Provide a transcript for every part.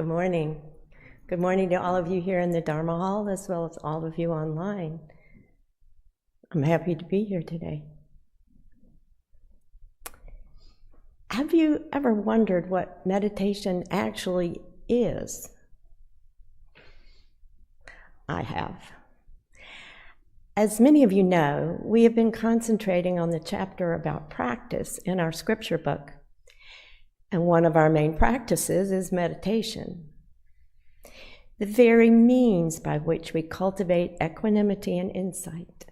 Good morning. Good morning to all of you here in the Dharma Hall, as well as all of you online. I'm happy to be here today. Have you ever wondered what meditation actually is? I have. As many of you know, we have been concentrating on the chapter about practice in our scripture book. And one of our main practices is meditation, the very means by which we cultivate equanimity and insight.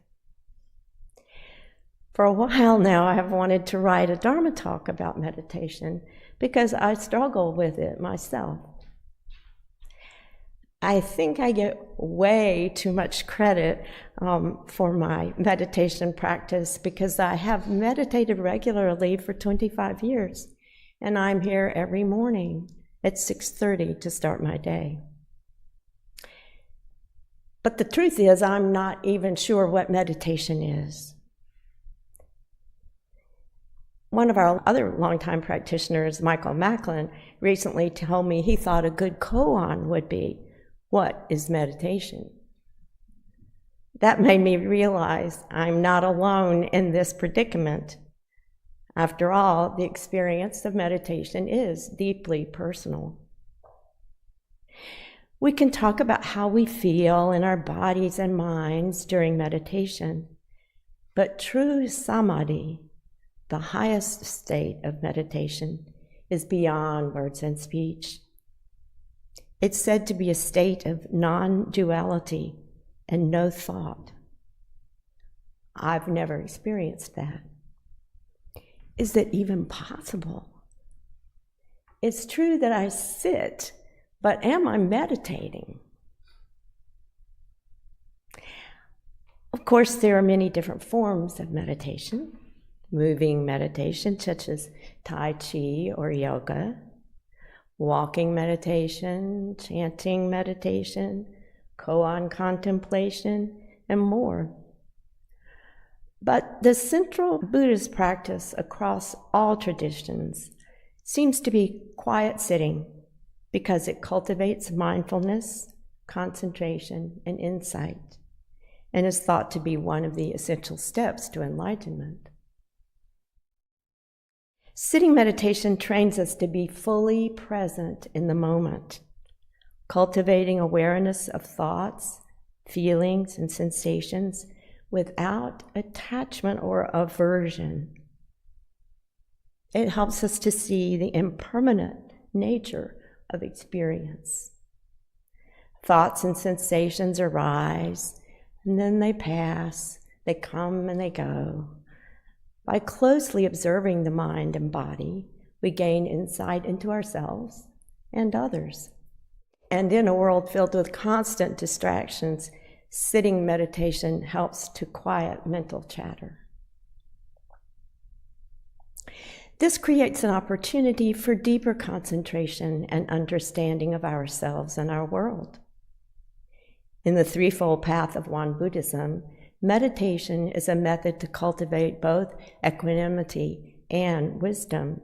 For a while now, I have wanted to write a Dharma talk about meditation because I struggle with it myself. I think I get way too much credit for my meditation practice because I have meditated regularly for 25 years. And I'm here every morning at 6:30 to start my day. But the truth is, I'm not even sure what meditation is. One of our other longtime practitioners, Michael Macklin, recently told me he thought a good koan would be, "What is meditation?" That made me realize I'm not alone in this predicament. After all, the experience of meditation is deeply personal. We can talk about how we feel in our bodies and minds during meditation, but true samadhi, the highest state of meditation, is beyond words and speech. It's said to be a state of non-duality and no thought. I've never experienced that. Is it even possible? It's true that I sit, but am I meditating? Of course, there are many different forms of meditation. Moving meditation, such as Tai Chi or yoga, walking meditation, chanting meditation, koan contemplation, and more. But the central Buddhist practice across all traditions seems to be quiet sitting because it cultivates mindfulness, concentration, and insight, and is thought to be one of the essential steps to enlightenment. Sitting meditation trains us to be fully present in the moment, cultivating awareness of thoughts, feelings, and sensations without attachment or aversion. It helps us to see the impermanent nature of experience. Thoughts and sensations arise, and then they pass, they come and they go. By closely observing the mind and body, we gain insight into ourselves and others. And in a world filled with constant distractions, sitting meditation helps to quiet mental chatter. This creates an opportunity for deeper concentration and understanding of ourselves and our world. In the threefold path of Won Buddhism, meditation is a method to cultivate both equanimity and wisdom,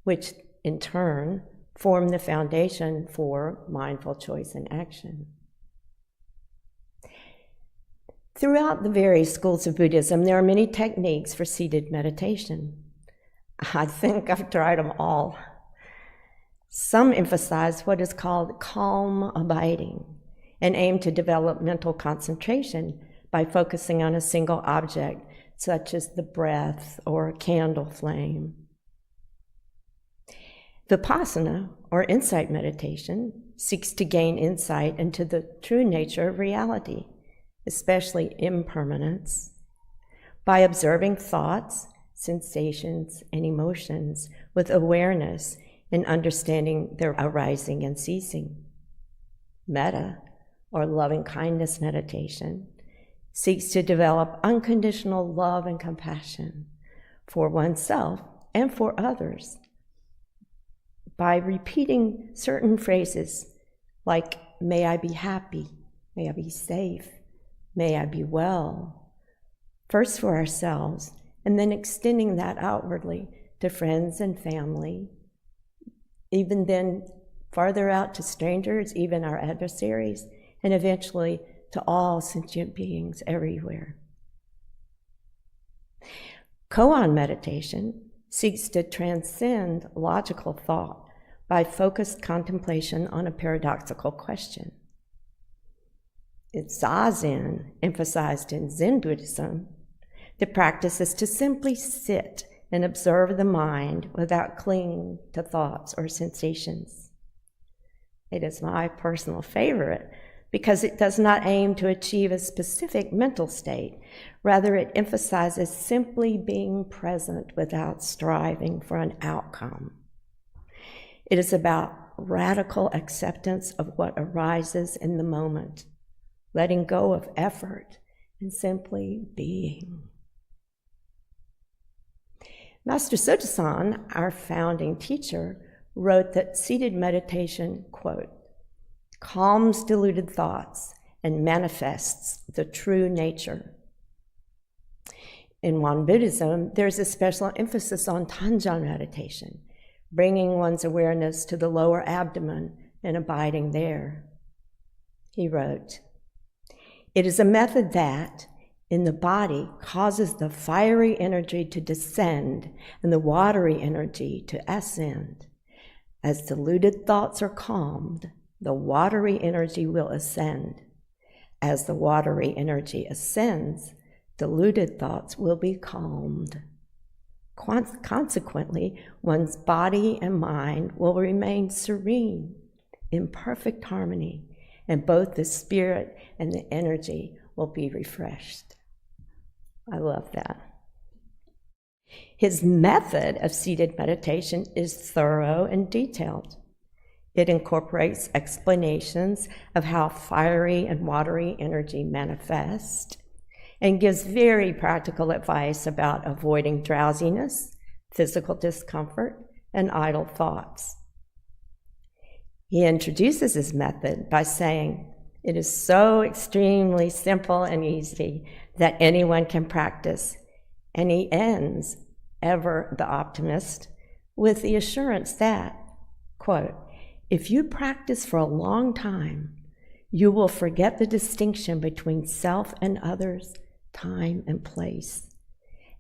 which in turn form the foundation for mindful choice and action. Throughout the various schools of Buddhism, there are many techniques for seated meditation. I think I've tried them all. Some emphasize what is called calm abiding and aim to develop mental concentration by focusing on a single object, such as the breath or a candle flame. Vipassana, or insight meditation, seeks to gain insight into the true nature of reality, especially impermanence, by observing thoughts, sensations, and emotions with awareness and understanding their arising and ceasing. Metta, or loving kindness meditation, seeks to develop unconditional love and compassion for oneself and for others by repeating certain phrases like, "May I be happy, may I be safe, may I be well," first for ourselves, and then extending that outwardly to friends and family, even then farther out to strangers, even our adversaries, and eventually to all sentient beings everywhere. Koan meditation seeks to transcend logical thought by focused contemplation on a paradoxical question. It's Zazen, emphasized in Zen Buddhism. The practice is to simply sit and observe the mind without clinging to thoughts or sensations. It is my personal favorite because it does not aim to achieve a specific mental state. Rather, it emphasizes simply being present without striving for an outcome. It is about radical acceptance of what arises in the moment, letting go of effort and simply being. Master Sotasan, our founding teacher, wrote that seated meditation, quote, calms deluded thoughts and manifests the true nature. In Won Buddhism, there's a special emphasis on Tanjan meditation, bringing one's awareness to the lower abdomen and abiding there. He wrote, it is a method that, in the body, causes the fiery energy to descend and the watery energy to ascend. As deluded thoughts are calmed, the watery energy will ascend. As the watery energy ascends, deluded thoughts will be calmed. Consequently, one's body and mind will remain serene, in perfect harmony, and both the spirit and the energy will be refreshed. I love that. His method of seated meditation is thorough and detailed. It incorporates explanations of how fiery and watery energy manifest and gives very practical advice about avoiding drowsiness, physical discomfort, and idle thoughts. He introduces his method by saying, it is so extremely simple and easy that anyone can practice, and he ends, ever the optimist, with the assurance that, quote, if you practice for a long time, you will forget the distinction between self and others, time and place,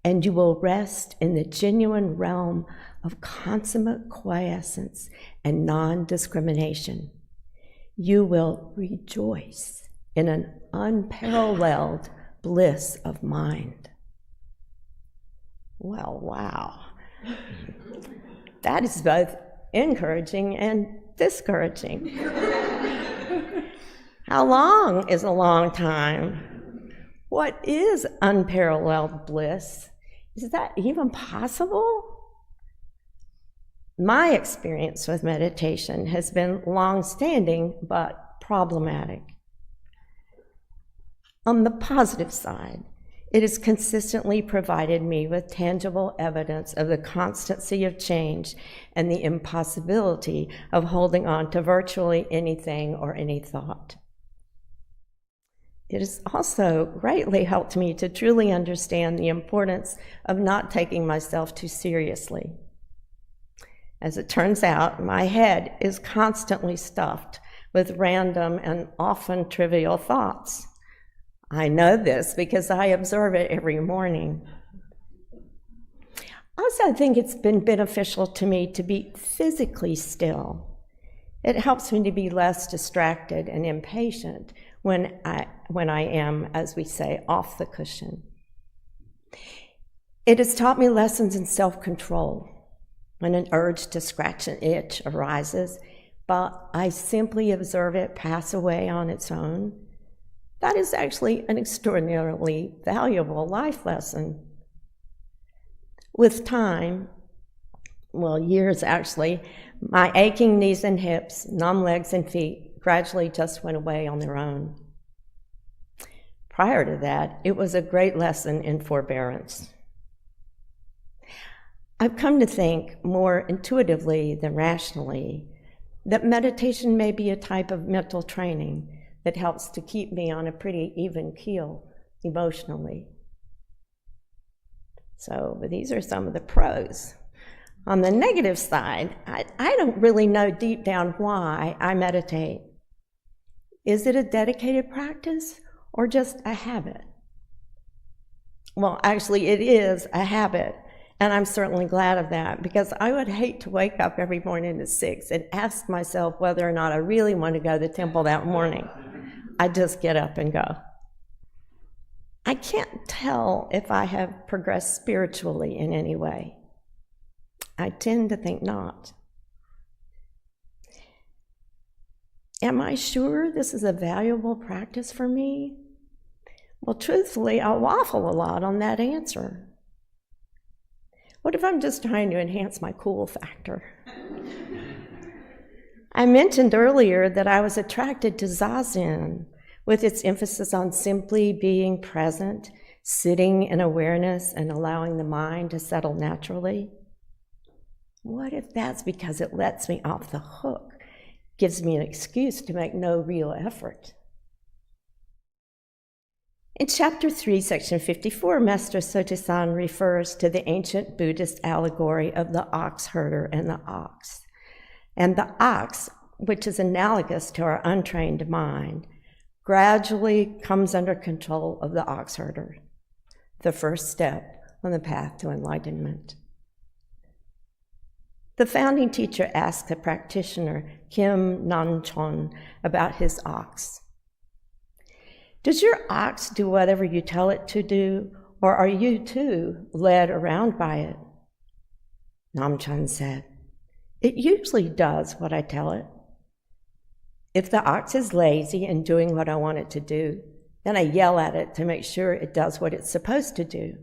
and you will rest in the genuine realm of consummate quiescence and non-discrimination. You will rejoice in an unparalleled bliss of mind. Well, wow. That is both encouraging and discouraging. How long is a long time? What is unparalleled bliss? Is that even possible? My experience with meditation has been long-standing but problematic. On the positive side, it has consistently provided me with tangible evidence of the constancy of change and the impossibility of holding on to virtually anything or any thought. It has also greatly helped me to truly understand the importance of not taking myself too seriously. As it turns out, my head is constantly stuffed with random and often trivial thoughts. I know this because I observe it every morning. I also think it's been beneficial to me to be physically still. It helps me to be less distracted and impatient when I am, as we say, off the cushion. It has taught me lessons in self-control. When an urge to scratch an itch arises, but I simply observe it pass away on its own, that is actually an extraordinarily valuable life lesson. With time, well, years actually, my aching knees and hips, numb legs and feet gradually just went away on their own. Prior to that, it was a great lesson in forbearance. I've come to think more intuitively than rationally that meditation may be a type of mental training that helps to keep me on a pretty even keel emotionally. So these are some of the pros On the negative side, I don't really know deep down why I meditate. Is it a dedicated practice or just a habit? Well, actually, it is a habit, and I'm certainly glad of that, because I would hate to wake up every morning at 6 and ask myself whether or not I really want to go to the temple that morning. I just get up and go. I can't tell if I have progressed spiritually in any way. I tend to think not. Am I sure this is a valuable practice for me? Well, truthfully, I waffle a lot on that answer. What if I'm just trying to enhance my cool factor? I mentioned earlier that I was attracted to Zazen, with its emphasis on simply being present, sitting in awareness, and allowing the mind to settle naturally. What if that's because it lets me off the hook, gives me an excuse to make no real effort? In Chapter 3, Section 54, Master Sotaesan refers to the ancient Buddhist allegory of the ox herder and the ox. And the ox, which is analogous to our untrained mind, gradually comes under control of the ox herder, the first step on the path to enlightenment. The founding teacher asked the practitioner, Kim Nanchon, about his ox. Does your ox do whatever you tell it to do, or are you too led around by it? Namchon said, it usually does what I tell it. If the ox is lazy and doing what I want it to do, then I yell at it to make sure it does what it's supposed to do.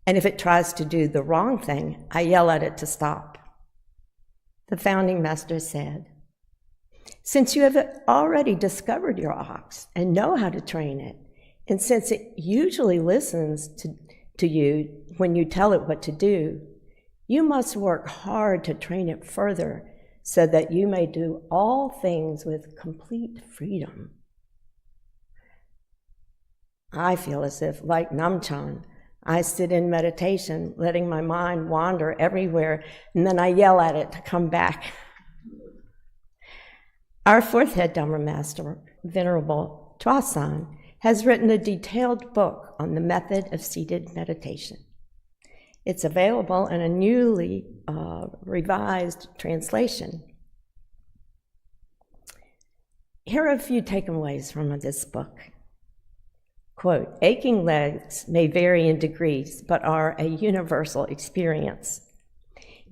And if it tries to do the wrong thing, I yell at it to stop. The founding master said, since you have already discovered your ox and know how to train it, and since it usually listens to you when you tell it what to do, you must work hard to train it further so that you may do all things with complete freedom. I feel as if, like Namchon, I sit in meditation, letting my mind wander everywhere, and then I yell at it to come back. Our fourth head Dharma master, Venerable HwaTawonym, has written a detailed book on the method of seated meditation. It's available in a newly revised translation. Here are a few takeaways from this book. Quote, aching legs may vary in degrees, but are a universal experience.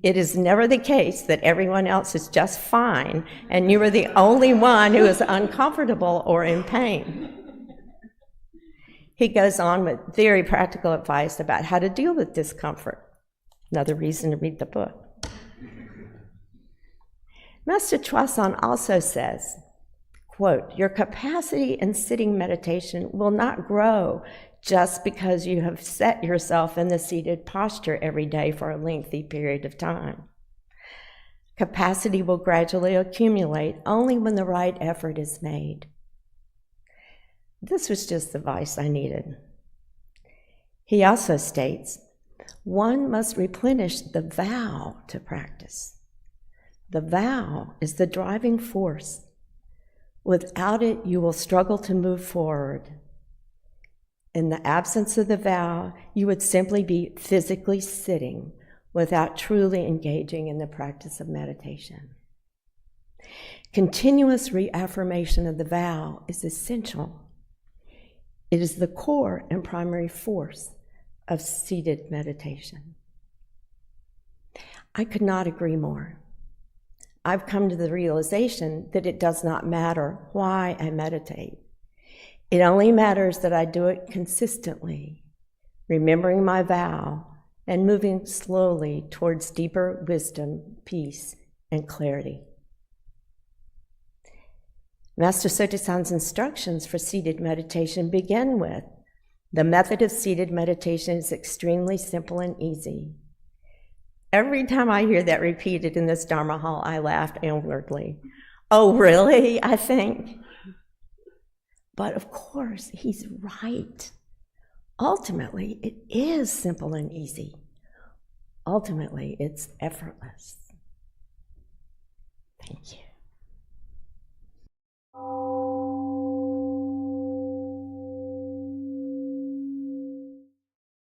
It is never the case that everyone else is just fine and you are the only one who is uncomfortable or in pain. He goes on with very practical advice about how to deal with discomfort. Another reason to read the book. Master HwaTawonym also says, quote, your capacity in sitting meditation will not grow just because you have set yourself in the seated posture every day for a lengthy period of time. Capacity will gradually accumulate only when the right effort is made. This was just the advice I needed. He also states, one must replenish the vow to practice. The vow is the driving force. Without it, you will struggle to move forward. In the absence of the vow, you would simply be physically sitting without truly engaging in the practice of meditation. Continuous reaffirmation of the vow is essential. It is the core and primary force of seated meditation. I could not agree more. I've come to the realization that it does not matter why I meditate. It only matters that I do it consistently, remembering my vow and moving slowly towards deeper wisdom, peace, and clarity. Master Sotaesan's instructions for seated meditation begin with, the method of seated meditation is extremely simple and easy. Every time I hear that repeated in this Dharma hall, I laugh inwardly. Oh, really? I think. But of course, he's right. Ultimately, it is simple and easy. ultimately it's effortless. Thank you.